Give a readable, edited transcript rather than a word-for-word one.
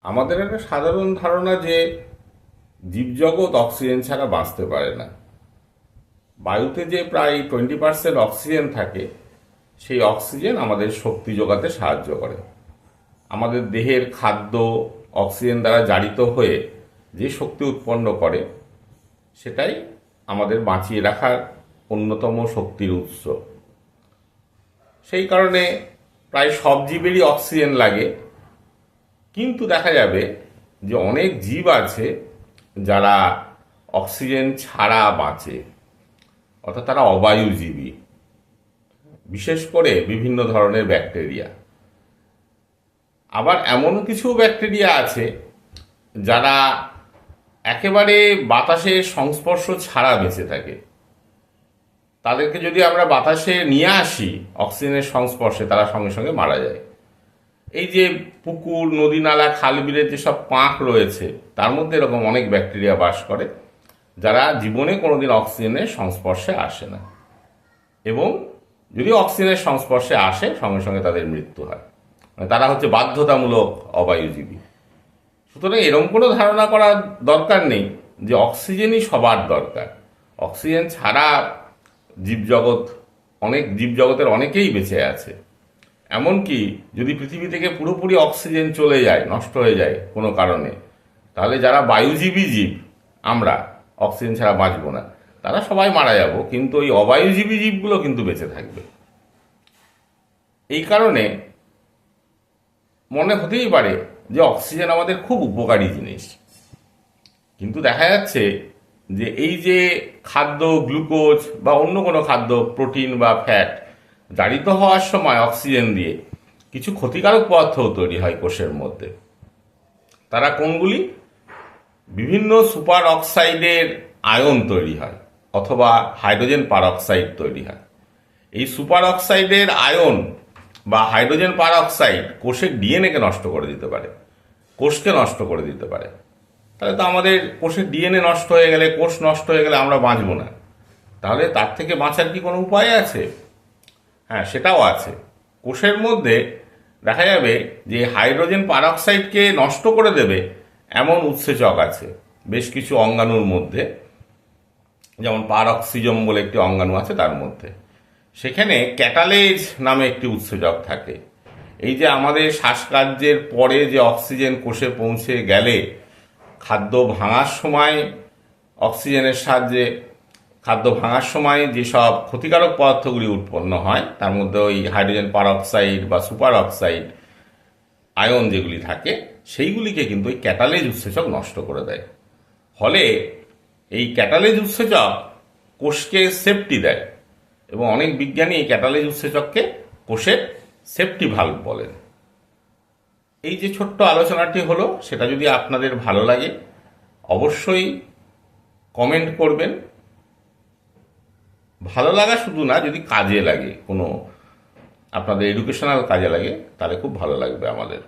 আমাদের একটা সাধারণ ধারণা যে জীবজগৎ অক্সিজেন ছাড়া বাঁচতে পারে না। বায়ুতে যে প্রায় 20% অক্সিজেন থাকে, সেই অক্সিজেন আমাদের শক্তি যোগাতে সাহায্য করে। আমাদের দেহের খাদ্য অক্সিজেন দ্বারা জারিত হয়ে যে শক্তি উৎপন্ন করে, সেটাই আমাদের বাঁচিয়ে রাখার অন্যতম শক্তির উৎস। সেই কারণে প্রায় সব জীবেরই অক্সিজেন লাগে, কিন্তু দেখা যাবে যে অনেক জীব আছে যারা অক্সিজেন ছাড়া বাঁচে, অর্থাৎ তারা অবায়ুজীবী। বিশেষ করে বিভিন্ন ধরনের ব্যাকটেরিয়া। আবার এমন কিছু ব্যাকটেরিয়া আছে যারা একেবারে বাতাসের সংস্পর্শ ছাড়া বেঁচে থাকে। তাদেরকে যদি আমরা বাতাসে নিয়ে আসি অক্সিজেনের সংস্পর্শে, তারা সঙ্গে সঙ্গে মারা যায়। এই যে পুকুর, নদী, নালা, খাল, বিলের যেসব পাঁক রয়েছে, তার মধ্যে এরকম অনেক ব্যাকটেরিয়া বাস করে যারা জীবনে কোনোদিন অক্সিজেনের সংস্পর্শে আসে না, এবং যদি অক্সিজেনের সংস্পর্শে আসে সঙ্গে সঙ্গে তাদের মৃত্যু হয়। মানে তারা হচ্ছে বাধ্যতামূলক অবায়ুজীবী। সুতরাং এরকম কোনো ধারণা করার দরকার নেই যে অক্সিজেনই সবার দরকার। অক্সিজেন ছাড়া জীবজগতের অনেকেই বেঁচে আছে। এমনকি যদি পৃথিবী থেকে পুরোপুরি অক্সিজেন চলে যায়, নষ্ট হয়ে যায় কোনো কারণে, তাহলে যারা বায়ুজীবী জীব, আমরা অক্সিজেন ছাড়া বাঁচব না, তারা সবাই মারা যাব, কিন্তু ওই অবায়ুজীবী জীবগুলো কিন্তু বেঁচে থাকবে। এই কারণে মনে হতেই পারে যে অক্সিজেন আমাদের খুব উপকারী জিনিস, কিন্তু দেখা যাচ্ছে যে এই যে খাদ্য, গ্লুকোজ বা অন্য কোনো খাদ্য, প্রোটিন বা ফ্যাট জারিত হওয়ার সময় অক্সিজেন দিয়ে কিছু ক্ষতিকারক পদার্থও তৈরি হয় কোষের মধ্যে। তারা কোনগুলি? বিভিন্ন সুপার অক্সাইডের আয়ন তৈরি হয়, অথবা হাইড্রোজেন পারঅক্সাইড তৈরি হয়। এই সুপার অক্সাইডের আয়ন বা হাইড্রোজেন পারঅক্সাইড কোষের ডিএনএকে নষ্ট করে দিতে পারে, কোষকে নষ্ট করে দিতে পারে। তাহলে তো আমাদের কোষের ডিএনএ নষ্ট হয়ে গেলে, কোষ নষ্ট হয়ে গেলে আমরা বাঁচব না। তাহলে তার থেকে বাঁচার কি কোনো উপায় আছে? হ্যাঁ, সেটাও আছে। কোষের মধ্যে দেখা যাবে যে হাইড্রোজেন পারঅক্সাইডকে নষ্ট করে দেবে এমন উৎসেচক আছে বেশ কিছু অঙ্গাণুর মধ্যে, যেমন পারঅক্সিজম বলে একটি অঙ্গাণু আছে, তার মধ্যে সেখানে ক্যাটালেজ নামে একটি উৎসেচক থাকে। এই যে আমাদের শ্বাসকার্যের পরে যে অক্সিজেন কোষে পৌঁছে গেলে খাদ্য ভাঙার সময় অক্সিজেনের সাহায্যে খাদ্য ভাঙার সময় যেসব ক্ষতিকারক পদার্থগুলি উৎপন্ন হয়, তার মধ্যে ওই হাইড্রোজেন পারঅক্সাইড বা সুপার অক্সাইড আয়ন যেগুলি থাকে, সেইগুলিকে কিন্তু ওই ক্যাটালেজ উৎসেচক নষ্ট করে দেয়। ফলে এই ক্যাটালেজ উৎসেচক কোষকে সেফটি দেয়, এবং অনেক বিজ্ঞানী এই ক্যাটালেজ উৎসেচককে কোষের সেফটি ভালভ বলেন। এই যে ছোট্ট আলোচনাটি হলো, সেটা যদি আপনাদের ভালো লাগে অবশ্যই কমেন্ট করবেন। ভালো লাগা শুধু না, যদি কাজে লাগে, কোনো আপনাদের এডুকেশনাল কাজে লাগে, তাহলে খুব ভালো লাগবে আমাদের।